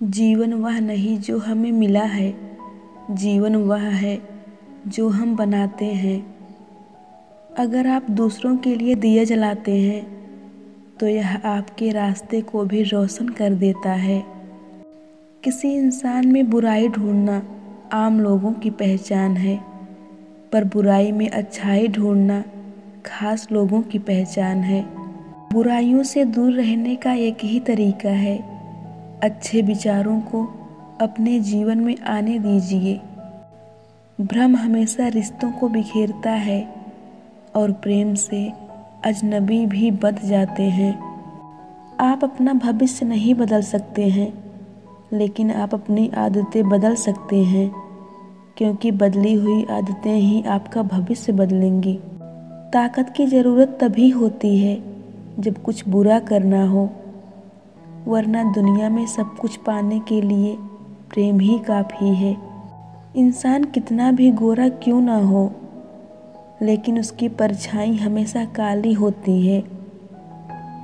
जीवन वह नहीं जो हमें मिला है, जीवन वह है जो हम बनाते हैं। अगर आप दूसरों के लिए दिया जलाते हैं तो यह आपके रास्ते को भी रोशन कर देता है। किसी इंसान में बुराई ढूंढना आम लोगों की पहचान है, पर बुराई में अच्छाई ढूंढना खास लोगों की पहचान है। बुराइयों से दूर रहने का एक ही तरीका है, अच्छे विचारों को अपने जीवन में आने दीजिए। भ्रम हमेशा रिश्तों को बिखेरता है और प्रेम से अजनबी भी बच जाते हैं। आप अपना भविष्य नहीं बदल सकते हैं, लेकिन आप अपनी आदतें बदल सकते हैं, क्योंकि बदली हुई आदतें ही आपका भविष्य बदलेंगी। ताकत की ज़रूरत तभी होती है जब कुछ बुरा करना हो, वरना दुनिया में सब कुछ पाने के लिए प्रेम ही काफ़ी है। इंसान कितना भी गोरा क्यों ना हो, लेकिन उसकी परछाई हमेशा काली होती है।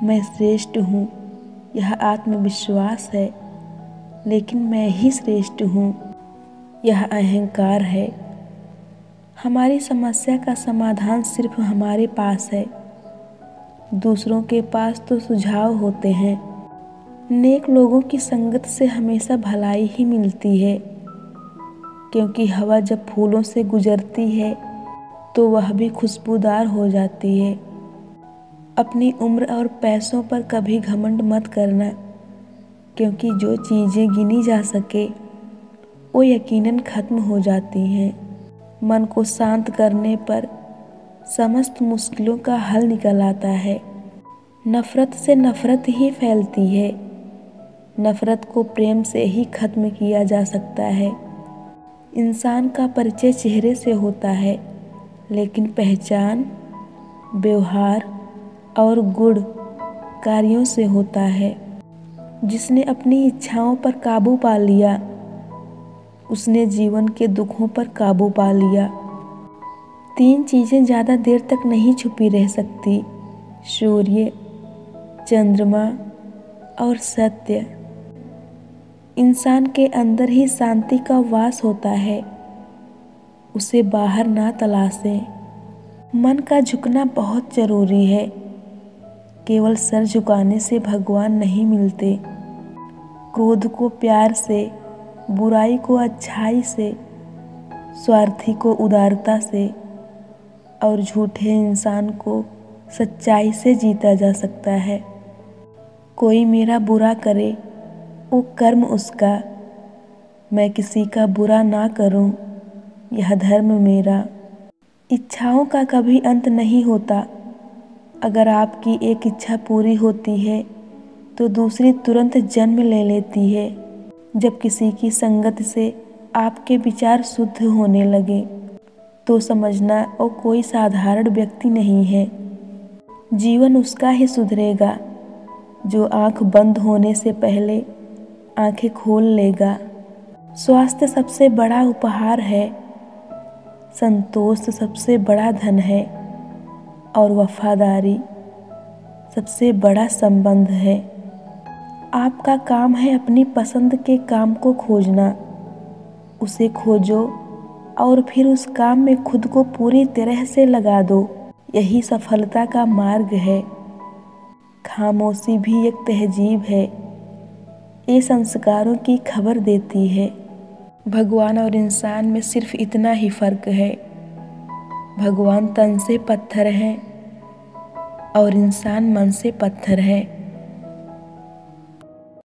मैं श्रेष्ठ हूँ, यह आत्मविश्वास है, लेकिन मैं ही श्रेष्ठ हूँ, यह अहंकार है। हमारी समस्या का समाधान सिर्फ हमारे पास है, दूसरों के पास तो सुझाव होते हैं। नेक लोगों की संगत से हमेशा भलाई ही मिलती है, क्योंकि हवा जब फूलों से गुजरती है तो वह भी खुशबूदार हो जाती है। अपनी उम्र और पैसों पर कभी घमंड मत करना, क्योंकि जो चीज़ें गिनी जा सके वो यकीनन ख़त्म हो जाती हैं। मन को शांत करने पर समस्त मुश्किलों का हल निकल आता है। नफ़रत से नफ़रत ही फैलती है, नफ़रत को प्रेम से ही ख़त्म किया जा सकता है। इंसान का परिचय चेहरे से होता है, लेकिन पहचान व्यवहार और गुण कार्यों से होता है। जिसने अपनी इच्छाओं पर काबू पा लिया, उसने जीवन के दुखों पर काबू पा लिया। 3 चीज़ें ज़्यादा देर तक नहीं छुपी रह सकती, सूर्य, चंद्रमा और सत्य। इंसान के अंदर ही शांति का वास होता है, उसे बाहर ना तलाशें। मन का झुकना बहुत ज़रूरी है, केवल सर झुकाने से भगवान नहीं मिलते। क्रोध को प्यार से, बुराई को अच्छाई से, स्वार्थी को उदारता से और झूठे इंसान को सच्चाई से जीता जा सकता है। कोई मेरा बुरा करे वो कर्म उसका, मैं किसी का बुरा ना करूं, यह धर्म मेरा। इच्छाओं का कभी अंत नहीं होता। अगर आपकी एक इच्छा पूरी होती है तो दूसरी तुरंत जन्म ले लेती है। जब किसी की संगत से आपके विचार शुद्ध होने लगे तो समझना वो कोई साधारण व्यक्ति नहीं है। जीवन उसका ही सुधरेगा जो आँख बंद होने से पहले आँखें खोल लेगा। स्वास्थ्य सबसे बड़ा उपहार है, संतोष सबसे बड़ा धन है और वफादारी सबसे बड़ा संबंध है। आपका काम है अपनी पसंद के काम को खोजना, उसे खोजो और फिर उस काम में खुद को पूरी तरह से लगा दो। यही सफलता का मार्ग है। खामोशी भी एक तहजीब है, ये संस्कारों की खबर देती है। भगवान और इंसान में सिर्फ इतना ही फ़र्क है, भगवान तन से पत्थर हैं और इंसान मन से पत्थर है।